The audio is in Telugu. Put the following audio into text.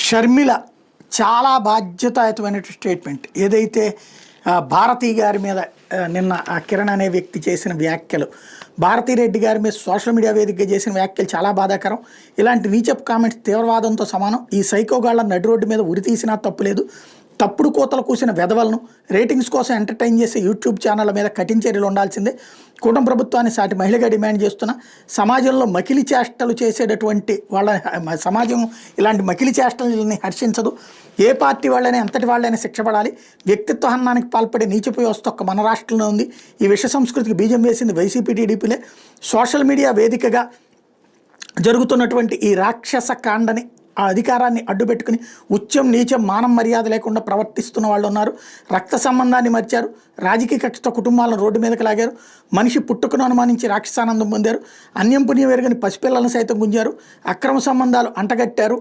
షర్మిల చాలా బాధ్యతాయుతమైన స్టేట్మెంట్ ఏదైతే భారతి గారి మీద నిన్న కిరణ్ అనే వ్యక్తి చేసిన వ్యాఖ్యలు, భారతీ రెడ్డి గారి మీద సోషల్ మీడియా వేదికగా చేసిన వ్యాఖ్యలు చాలా బాధాకరం. ఇలాంటి నీచప్ కామెంట్స్ తీవ్రవాదంతో సమానం. ఈ సైకోగాళ్ల నడి రోడ్డు మీద ఉరి తీసినా తప్పులేదు. తప్పుడు కోతలు కూసిన వెధవలను రేటింగ్స్ కోసం ఎంటర్టైన్ చేసే యూట్యూబ్ ఛానళ్ళ మీద కఠిన చర్యలు ఉండాల్సిందే. కూటమి ప్రభుత్వాన్ని సాటి మహిళగా డిమాండ్ చేస్తున్న సమాజంలో మకిలి చేష్టలు చేసేటటువంటి వాళ్ళ సమాజం ఇలాంటి మకిలి చేష్టలని హర్షించదు. ఏ పార్టీ వాళ్ళైనా ఎంతటి వాళ్ళైనా శిక్ష పడాలి. వ్యక్తిత్వ హననానికి పాల్పడే నీచపు వ్యవస్థ ఒక్క మన రాష్ట్రంలో ఉంది. ఈ విష సంస్కృతికి బీజం వేసింది వైసీపీ టీడీపీలే. సోషల్ మీడియా వేదికగా జరుగుతున్నటువంటి ఈ రాక్షస కాండని ఆ అధికారాన్ని అడ్డుపెట్టుకుని ఉచ్చం నీచం మానం మర్యాద లేకుండా ప్రవర్తిస్తున్న వాళ్ళు ఉన్నారు. రక్త సంబంధాన్ని మర్చారు. రాజకీయ కక్షతో కుటుంబాలను రోడ్డు మీదకి లాగారు. మనిషి పుట్టుకను అనుమానించి రాక్షసానందం పొందారు. అన్యం పుణ్యం ఎరగని పసిపిల్లలను సైతం గుంజారు. అక్రమ సంబంధాలు అంటగట్టారు.